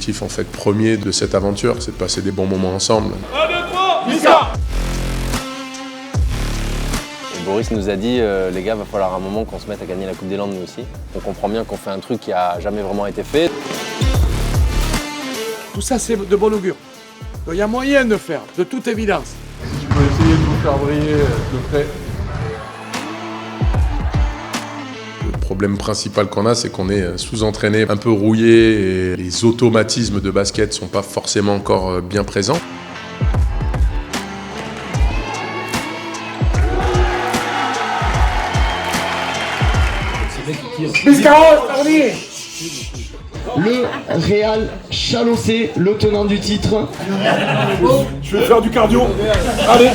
l'objectif en fait premier de cette aventure, c'est de passer des bons moments ensemble. 1, 2, 3, Mika! Boris nous a dit, les gars, va falloir un moment qu'on se mette à gagner la Coupe des Landes nous aussi. On comprend bien qu'on fait un truc qui a jamais vraiment été fait. Tout ça, c'est de bon augure. Il y a moyen de faire, de toute évidence. Si je peux essayer de vous faire briller de près. Le problème principal qu'on a, c'est qu'on est sous-entraîné, un peu rouillé, et les automatismes de basket ne sont pas forcément encore bien présents. Le Real Chalossé, le tenant du titre. Je vais faire du cardio. Allez.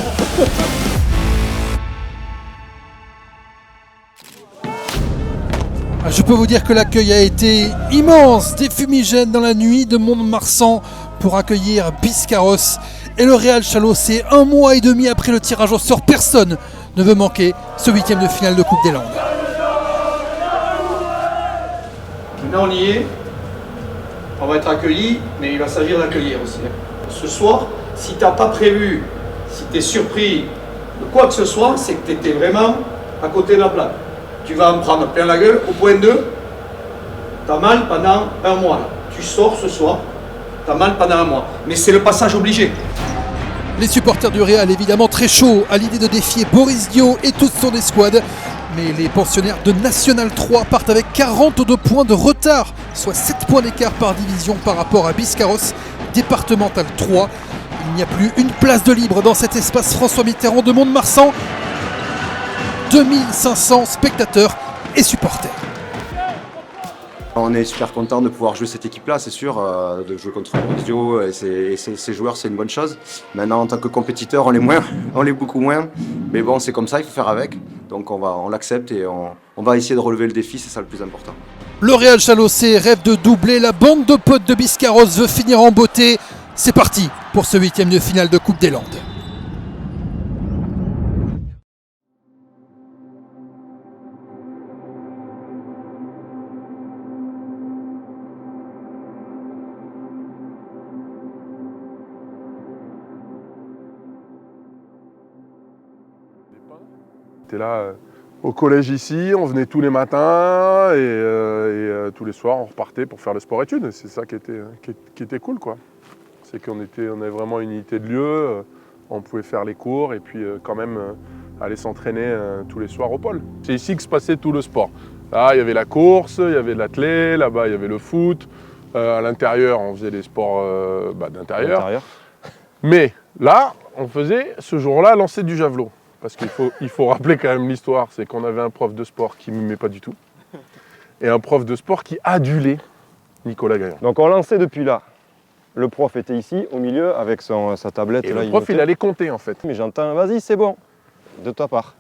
Je peux vous dire que l'accueil a été immense, des fumigènes dans la nuit de Mont-de-Marsan pour accueillir Biscarrosse et le Real Chalossé. 1 mois et demi après le tirage au sort, personne ne veut manquer ce 8e de finale de Coupe des Landes. Maintenant on y est, on va être accueillis, mais il va s'agir d'accueillir aussi. Ce soir, si tu n'as pas prévu, si tu es surpris de quoi que ce soit, c'est que tu étais vraiment à côté de la plaque. Tu vas en prendre plein la gueule. Au point 2, tu as mal pendant 1 mois. Là. Tu sors ce soir, tu as mal pendant 1 mois. Mais c'est le passage obligé. Les supporters du Real évidemment très chauds à l'idée de défier Boris Dio et toute son escouade. Mais les pensionnaires de National 3 partent avec 42 points de retard, soit 7 points d'écart par division par rapport à Biscarrosse, départemental 3. Il n'y a plus une place de libre dans cet espace François Mitterrand de Mont-de-Marsan. 2500 spectateurs et supporters. On est super content de pouvoir jouer cette équipe-là, c'est sûr, de jouer contre Borisio et ses joueurs, c'est une bonne chose. Maintenant, en tant que compétiteur, on l'est beaucoup moins. Mais bon, c'est comme ça, il faut faire avec. Donc on l'accepte et on va essayer de relever le défi, c'est ça le plus important. Le Real Chalossé rêve de doubler, la bande de potes de Biscarrosse veut finir en beauté. C'est parti pour ce 8e de finale de Coupe des Landes. On était là au collège ici, on venait tous les matins et tous les soirs on repartait pour faire le sport-études. C'est ça qui était cool, quoi. C'est qu'on avait vraiment une unité de lieu, on pouvait faire les cours et puis quand même aller s'entraîner tous les soirs au pôle. C'est ici que se passait tout le sport. Là, il y avait la course, il y avait l'athlé, là-bas il y avait le foot. À l'intérieur, on faisait des sports d'intérieur. Mais là, on faisait ce jour-là lancer du javelot. Parce qu'il faut rappeler quand même l'histoire, c'est qu'on avait un prof de sport qui ne m'aimait pas du tout et un prof de sport qui adulait Nicolas Gaillon. Donc on lançait depuis là. Le prof était ici, au milieu, avec sa tablette. Et là, le prof, il allait compter en fait. Mais j'entends, vas-y, c'est bon, de ta part.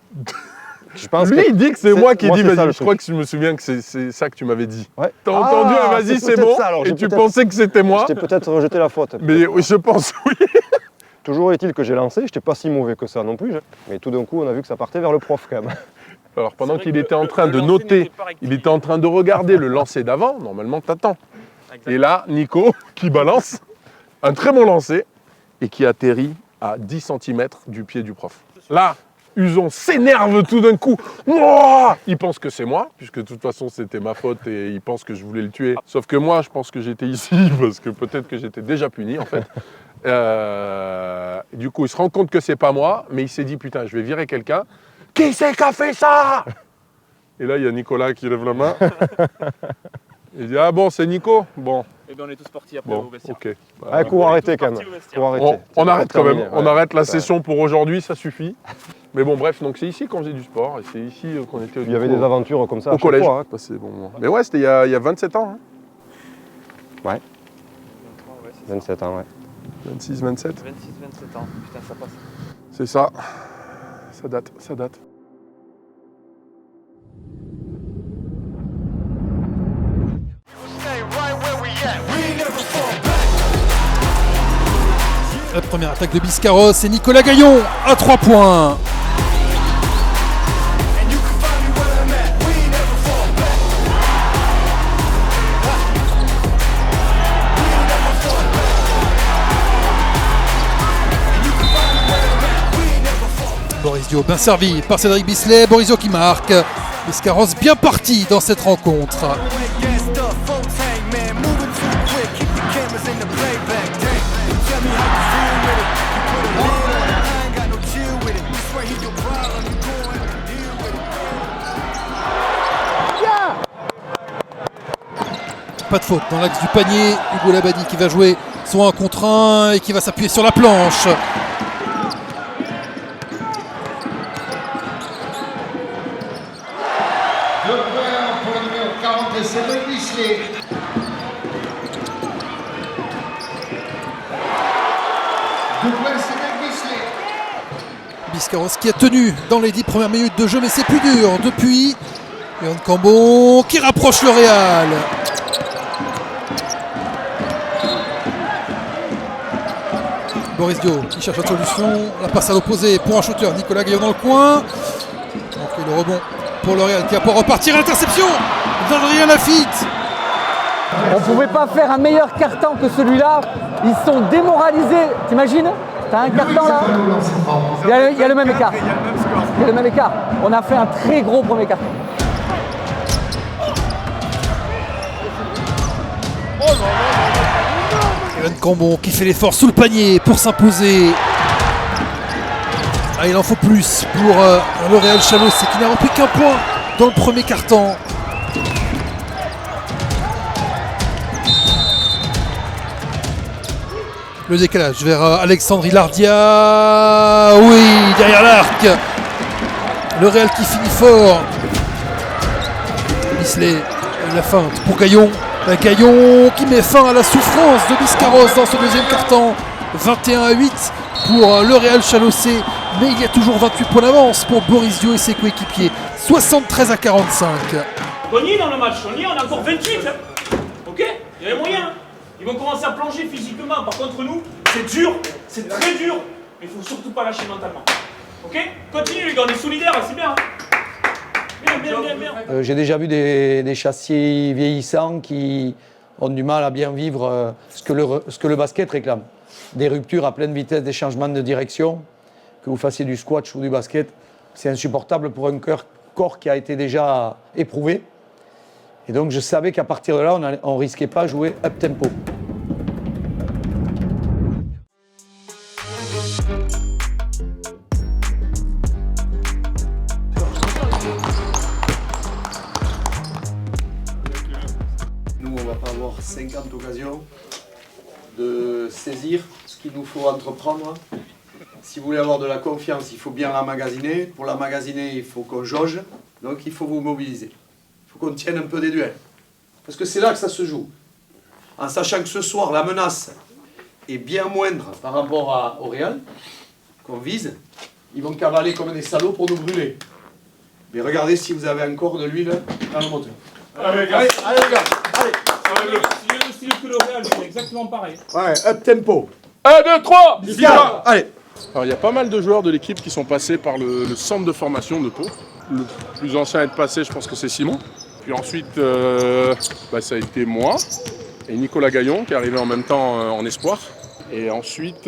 Lui, il dit que c'est moi qui dis vas-y. Je crois que je me souviens que c'est ça que tu m'avais dit. Ouais. T'as entendu un vas-y, c'est bon, et tu pensais que c'était moi. Je t'ai peut-être rejeté la faute. Mais oui, je pense, oui. Toujours est-il que j'ai lancé, j'étais pas si mauvais que ça non plus. Mais tout d'un coup, on a vu que ça partait vers le prof quand même. Alors pendant qu'il était en train de noter, il était en train de regarder le lancer d'avant, normalement t'attends. Et là, Nico qui balance un très bon lancer et qui atterrit à 10 cm du pied du prof. Là, Uson s'énerve tout d'un coup. Ouah, il pense que c'est moi, puisque de toute façon c'était ma faute et il pense que je voulais le tuer. Sauf que moi, je pense que j'étais ici parce que peut-être que j'étais déjà puni en fait. Du coup, il se rend compte que c'est pas moi, mais il s'est dit putain, je vais virer quelqu'un. Qui c'est qui a fait ça? Et là, il y a Nicolas qui lève la main. Il dit ah bon, c'est Nico. Bon. Et bien on est tous partis après Bon, au vestiaire. ok. Ah, cours arrêté quand même. On arrête quand même. Terminé, On ouais. arrête la session pour aujourd'hui, ça suffit. Mais bon, bref, donc c'est ici qu'on faisait du sport et c'est ici qu'on était. Il y avait des aventures comme ça au à chaque collège. fois, hein. Passé bon moment. Mais ouais, c'était il y a 27 ans. Hein. Ouais. 23, ouais, 27 ans, ouais. 26, 27. 26, 27 ans. Putain, ça passe. C'est ça. Ça date, ça date. La première attaque de Biscarrosse et Nicolas Gaillon à 3 points. Borisdio bien servi par Cédric Bisley, Borisdio qui marque. Biscarrosse bien parti dans cette rencontre. Pas de faute dans l'axe du panier. Hugo Labadie qui va jouer son 1 contre 1 et qui va s'appuyer sur la planche. Biscarrosse qui a tenu dans les 10 premières minutes de jeu, mais c'est plus dur depuis. Yohan Cambon qui rapproche le Real. Borisdio qui cherche la solution, la passe à l'opposé pour un shooter, Nicolas Gaillon dans le coin. Donc le rebond pour le Real qui va pouvoir repartir à l'interception d'Adrien Lafitte. On pouvait pas faire un meilleur carton que celui-là. Ils sont démoralisés. T'imagines? T'as un carton là? Il y a le même écart. Il y a le même écart. On a fait un très gros premier carton. Yohan Cambon qui fait l'effort sous le panier pour s'imposer. Ah, il en faut plus pour le Real Chalossé qui n'a repris qu'un point dans le premier quart-temps. Le décalage vers Alexandre Hilardia. Oui, derrière l'arc. Le Real qui finit fort. Bisley, la feinte pour Gaillon. Gaillon qui met fin à la souffrance de Biscarrosse dans ce deuxième quart-temps. 21-8 pour le Real Chalossé. Mais il y a toujours 28 points d'avance pour Borisdio et ses coéquipiers. 73-45. On y est dans le match, on a encore 28. Hein. Ok, il y a moyen. Ils vont commencer à plonger physiquement. Par contre, nous, c'est dur, c'est très dur. Mais il ne faut surtout pas lâcher mentalement. Ok, continue les gars, on est solidaires, c'est bien. Bien. J'ai déjà vu des châssis vieillissants qui ont du mal à bien vivre ce que le basket réclame. Des ruptures à pleine vitesse, des changements de direction, que vous fassiez du squash ou du basket, c'est insupportable pour un corps qui a été déjà éprouvé. Et donc je savais qu'à partir de là, on ne risquait pas de jouer up-tempo. Nous, on ne va pas avoir 50 occasions de saisir ce qu'il nous faut entreprendre. Si vous voulez avoir de la confiance, il faut bien la magasiner. Pour la magasiner, il faut qu'on jauge. Donc il faut vous mobiliser. Il faut qu'on tienne un peu des duels. Parce que c'est là que ça se joue. En sachant que ce soir, la menace est bien moindre par rapport au Real, qu'on vise. Ils vont cavaler comme des salauds pour nous brûler. Mais regardez si vous avez encore de l'huile dans le moteur. Allez, les gars. C'est le style que le Real, c'est exactement pareil. Ouais, up tempo. 1, 2, 3, Biscarrosse. Allez. Alors il y a pas mal de joueurs de l'équipe qui sont passés par le centre de formation de Pau. Le plus ancien à être passé, je pense que c'est Simon. Puis ensuite, ça a été moi et Nicolas Gaillon qui est arrivé en même temps en espoir. Et ensuite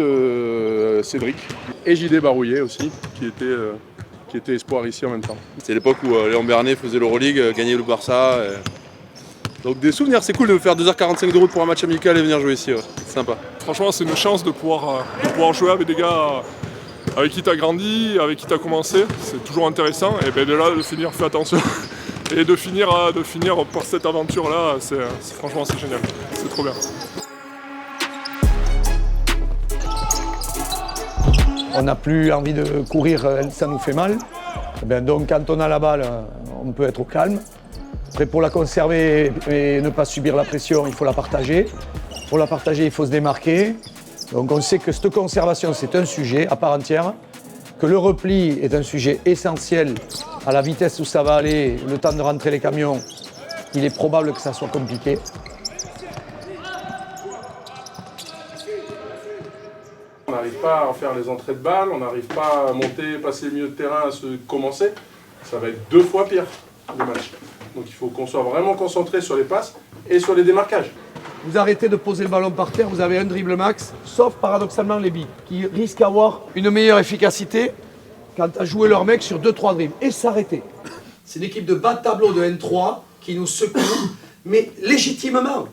Cédric et JD Barouillet aussi qui était espoir ici en même temps. C'est l'époque où Léon Bernet faisait l'Euroleague, gagnait le Barça. Donc des souvenirs, c'est cool de faire 2h45 de route pour un match amical et venir jouer ici, ouais. C'est sympa. Franchement, c'est une chance de pouvoir jouer avec des gars avec qui tu as grandi, avec qui tu as commencé. C'est toujours intéressant. Et bien de là, de finir, fais attention. Et de finir par cette aventure-là, franchement, c'est génial. C'est trop bien. On n'a plus envie de courir, ça nous fait mal. Donc quand on a la balle, on peut être au calme. Après, pour la conserver et ne pas subir la pression, il faut la partager. Pour la partager, il faut se démarquer. Donc on sait que cette conservation, c'est un sujet à part entière, que le repli est un sujet essentiel à la vitesse où ça va aller, le temps de rentrer les camions. Il est probable que ça soit compliqué. On n'arrive pas à faire les entrées de balles, on n'arrive pas à monter, passer le milieu de terrain, à se commencer. Ça va être 2 fois pire le match. Donc il faut qu'on soit vraiment concentré sur les passes et sur les démarquages. Vous arrêtez de poser le ballon par terre, vous avez un dribble max, sauf paradoxalement les billes, qui risquent d'avoir une meilleure efficacité quand tu as joué leur mec sur 2-3 dribbles et s'arrêter. C'est une équipe de bas de tableau de N3 qui nous secoue, mais légitimement.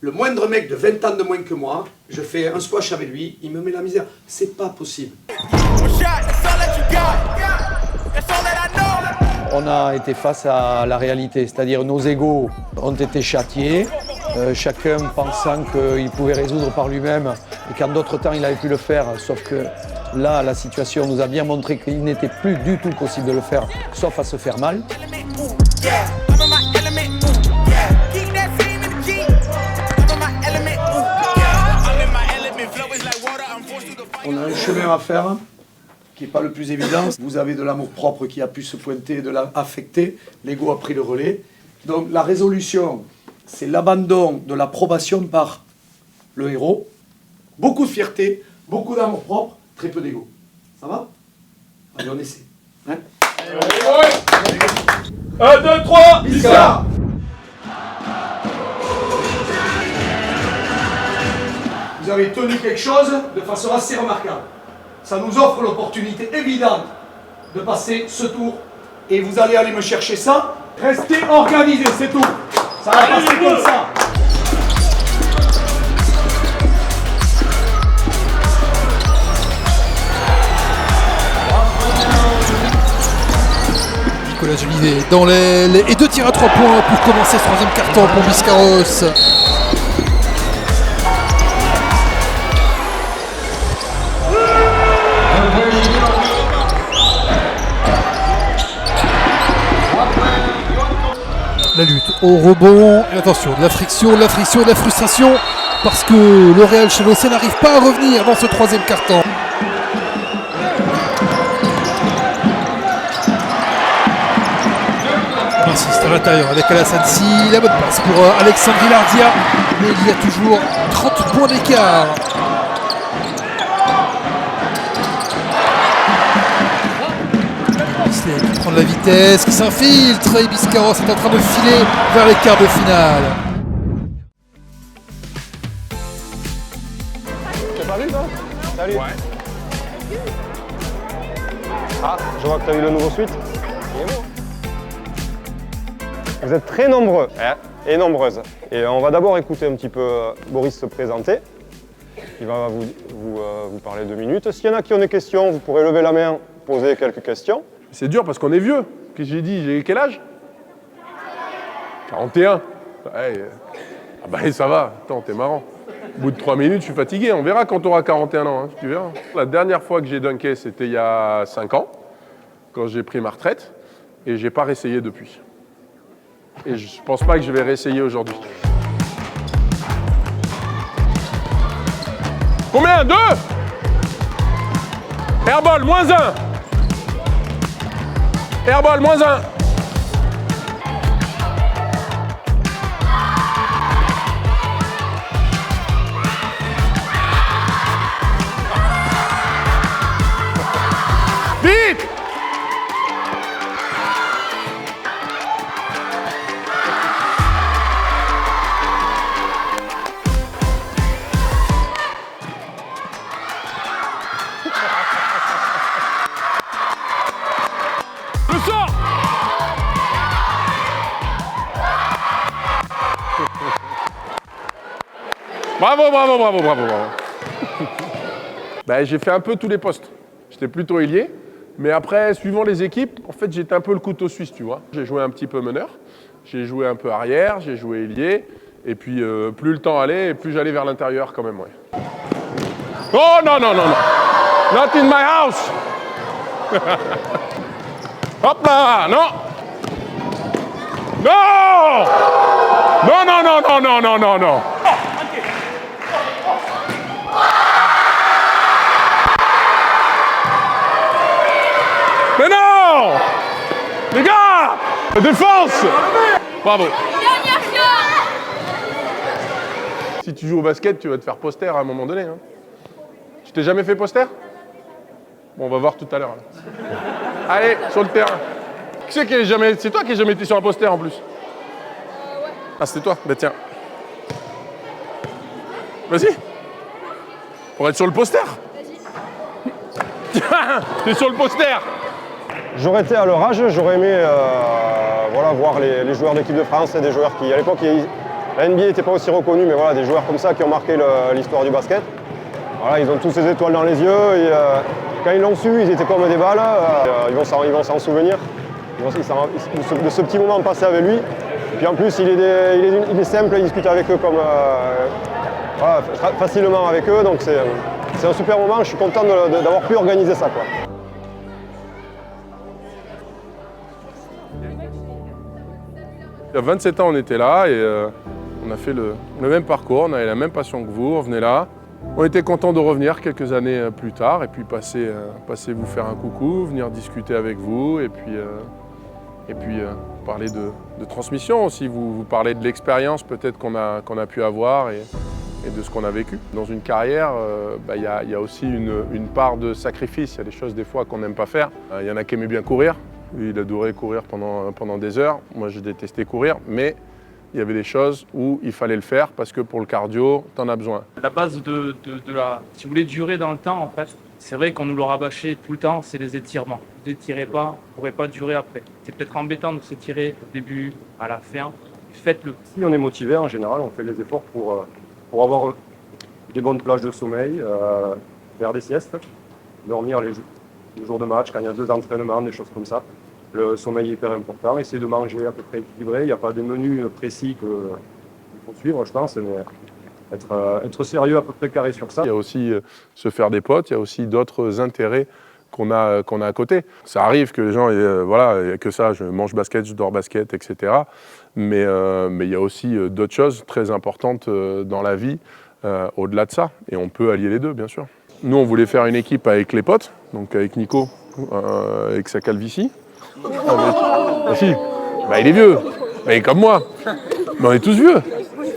Le moindre mec de 20 ans de moins que moi, je fais un squash avec lui, il me met la misère. C'est pas possible. On a été face à la réalité, c'est-à-dire nos égos ont été châtiés, chacun pensant qu'il pouvait résoudre par lui-même et qu'en d'autres temps il avait pu le faire, sauf que là la situation nous a bien montré qu'il n'était plus du tout possible de le faire, sauf à se faire mal. On a un chemin à faire qui n'est pas le plus évident. Vous avez de l'amour-propre qui a pu se pointer, de l'affecter. L'ego a pris le relais. Donc la résolution, c'est l'abandon de l'approbation par le héros. Beaucoup de fierté, beaucoup d'amour-propre, très peu d'ego. Ça va? Allez, on essaie. Hein? 1, 2, 3, Biscard! Vous avez tenu quelque chose de façon assez remarquable. Ça nous offre l'opportunité évidente de passer ce tour. Et vous allez aller me chercher ça. Restez organisés, c'est tout. Ça va passer comme ça. Nicolas Jolivet dans l'aile et 2 tirs à 3 points pour commencer ce 3e quart-temps pour Biscarrosse. La lutte au rebond, et attention, de la friction, de la frustration, parce que le Real Chalossé n'arrive pas à revenir dans ce 3e quart-temps. On insiste à l'intérieur avec Alassane Sy, la bonne passe pour Alexandre Gilardia, mais il y a toujours 30 points d'écart. Qui prend de la vitesse, qui s'infiltre et Biscarrosse est en train de filer vers les quarts de finale. T'as pas vu toi? Salut. Ouais. Ah, je vois que t'as eu le nouveau suite. Il est beau. Vous êtes très nombreux et nombreuses. Et on va d'abord écouter un petit peu Boris se présenter. Il va vous parler 2 minutes. S'il y en a qui ont des questions, vous pourrez lever la main, poser quelques questions. C'est dur parce qu'on est vieux. Qu'est-ce que j'ai dit? J'ai quel âge? 41. Ouais, ah bah ça va, attends, t'es marrant. Au bout de 3 minutes, je suis fatigué. On verra quand tu auras 41 ans, hein, tu verras. La dernière fois que j'ai dunké, c'était il y a 5 ans, quand j'ai pris ma retraite, et j'ai pas réessayé depuis. Et je pense pas que je vais réessayer aujourd'hui. Combien? 2? Airball, -1. Airball, -1. Vite! Le sort! Bravo, bravo, bravo, bravo, bravo. Ben, j'ai fait un peu tous les postes. J'étais plutôt ailier, mais après, suivant les équipes, en fait, j'étais un peu le couteau suisse, tu vois. J'ai joué un petit peu meneur, j'ai joué un peu arrière, j'ai joué ailier, et puis plus le temps allait, et plus j'allais vers l'intérieur quand même, ouais. Oh non, non, non, non! Not in my house! Hop là! Non! Non! Non, non, non, non, non, non, non, non! Mais non! Les gars! La défense! Bravo! Si tu joues au basket, tu vas te faire poster à un moment donné. Hein. Tu t'es jamais fait poster? Bon, on va voir tout à l'heure. Allez, sur le terrain. Qui c'est qui est jamais... C'est toi qui n'as jamais été sur un poster en plus? Ouais. Ah, c'était toi? Bah tiens. Vas-y. Pour être sur le poster. Vas-y. T'es sur le poster. J'aurais été à leur âge, j'aurais aimé voilà, voir les joueurs d'équipe de France, des joueurs qui, à l'époque, la NBA n'était pas aussi reconnue, mais voilà, des joueurs comme ça qui ont marqué l'histoire du basket. Voilà, ils ont tous ces étoiles dans les yeux, et quand ils l'ont su, ils étaient comme des balles, ils vont s'en souvenir de ce petit moment passé avec lui. Et puis en plus, il est simple, il discute avec eux comme, voilà, facilement avec eux, donc c'est un super moment, je suis content d'avoir pu organiser ça, quoi. Il y a 27 ans, on était là et on a fait le même parcours, on avait la même passion que vous, on venait là. On était content de revenir quelques années plus tard et puis passer vous faire un coucou, venir discuter avec vous et puis parler de transmission aussi, vous parler de l'expérience peut-être qu'on a pu avoir et de ce qu'on a vécu. Dans une carrière, il y a aussi une part de sacrifice, il y a des choses des fois qu'on n'aime pas faire. Il y en a qui aimaient bien courir. Lui, il adorait courir pendant des heures. Moi, je détestais courir, mais il y avait des choses où il fallait le faire parce que pour le cardio, tu en as besoin. La base de la, si vous voulez, durer dans le temps, en fait, c'est vrai qu'on nous l'a rabâché tout le temps, c'est les étirements. Vous n'étirez pas, vous ne pourrez pas durer après. C'est peut-être embêtant de s'étirer au début, à la fin. Faites-le. Si on est motivé, en général, on fait les efforts pour avoir des bonnes plages de sommeil, faire des siestes, dormir les jours de match, quand il y a 2 entraînements, des choses comme ça. Le sommeil est hyper important, essayer de manger à peu près équilibré. Il n'y a pas de menu précis qu'il faut suivre, je pense, mais être sérieux à peu près carré sur ça. Il y a aussi se faire des potes, il y a aussi d'autres intérêts qu'on a à côté. Ça arrive que les gens, voilà, il n'y a que ça, je mange basket, je dors basket, etc. Mais il y a aussi d'autres choses très importantes dans la vie au-delà de ça. Et on peut allier les deux, bien sûr. Nous, on voulait faire une équipe avec les potes, donc avec Nico, avec sa calvitie. Si. Il est vieux, il est comme moi. Mais on est tous vieux.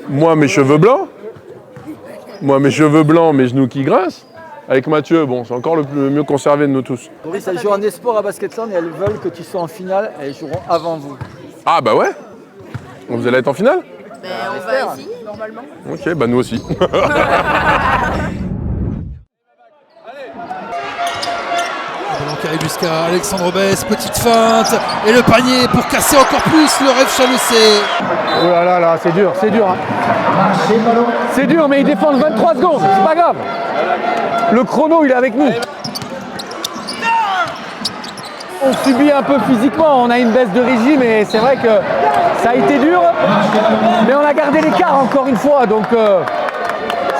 Moi, mes cheveux blancs, mes genoux qui grincent. Avec Mathieu, bon, c'est encore le mieux conservé de nous tous. Boris, elles jouent en espoir à Basketland et elles veulent que tu sois en finale. Elles joueront avant vous. Ah bah ouais. Vous allez être en finale? On va essayer, normalement. Ok, nous aussi. Ballon qui arrive jusqu'à Alexandre Besse, petite feinte, et le panier pour casser encore plus le rêve Chalossé. Oh là là, c'est dur, c'est dur. Hein. C'est dur, mais ils défendent 23 secondes, c'est pas grave. Le chrono, il est avec nous. On subit un peu physiquement, on a une baisse de régime et c'est vrai que ça a été dur, mais on a gardé l'écart encore une fois, donc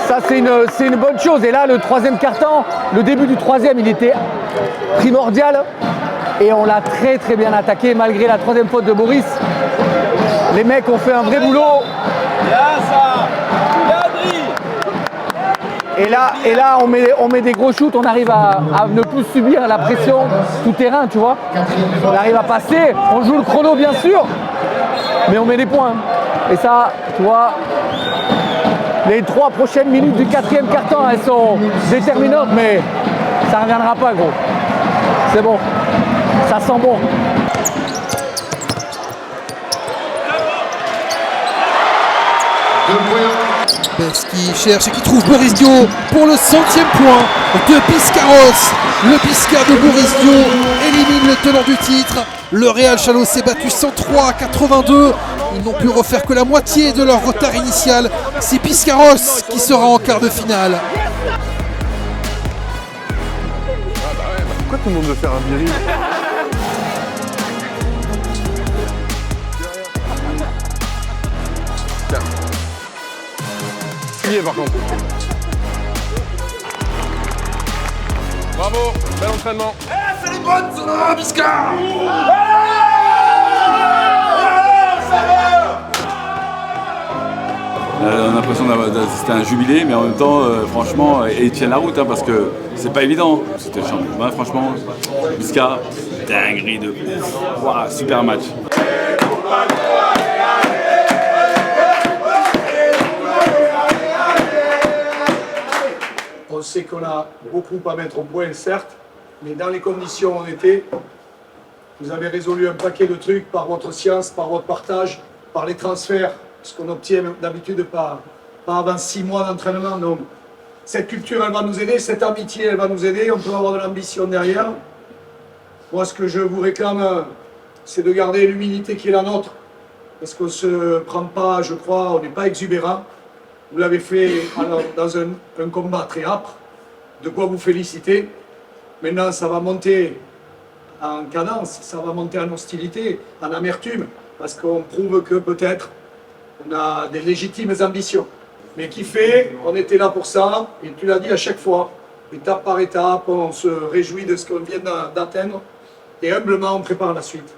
ça c'est une bonne chose. Et là, le troisième quart-temps, le début du troisième, il était primordial et on l'a très très bien attaqué malgré la troisième faute de Boris. Les mecs ont fait un vrai boulot. Et là, on met des gros shoots, on arrive à ne plus subir la pression tout terrain, tu vois. On arrive à passer, on joue le chrono bien sûr, mais on met des points. Et ça, tu vois, les 3 prochaines minutes du 4e quart-temps, elles sont déterminantes, mais ça ne reviendra pas, gros. C'est bon, ça sent bon. Besse qui cherche et qui trouve Boris Dio pour le 100e point de Biscarrosse. Le Biscar de Boris Dio élimine le tenant du titre. Le Real Chalossé s'est battu 103-82. Ils n'ont pu refaire que la moitié de leur retard initial. C'est Biscarrosse qui sera en quart de finale. Pourquoi tout le monde veut faire un viril? Par contre. Bravo, bel entraînement. C'est les bonnes, ça, Biscar. On a l'impression d'assister à un jubilé, mais en même temps, franchement, et ils tiennent la route, hein, parce que c'est pas évident. C'était le champion. Franchement, Biscar, dinguerie de ouf. Wow, super match. On sait qu'on a beaucoup à mettre au point, certes, mais dans les conditions où on était, vous avez résolu un paquet de trucs par votre science, par votre partage, par les transferts, ce qu'on obtient d'habitude pas avant 6 mois d'entraînement. Donc, Cette culture, elle va nous aider, cette amitié, elle va nous aider, on peut avoir de l'ambition derrière. Moi, ce que je vous réclame, c'est de garder l'humilité qui est la nôtre, parce qu'on ne se prend pas, je crois, on n'est pas exubérant. Vous l'avez fait dans un combat très âpre, de quoi vous féliciter. Maintenant, ça va monter en cadence, ça va monter en hostilité, en amertume, parce qu'on prouve que peut-être on a des légitimes ambitions. Mais qui fait, on était là pour ça, et tu l'as dit à chaque fois, étape par étape, on se réjouit de ce qu'on vient d'atteindre, et humblement on prépare la suite.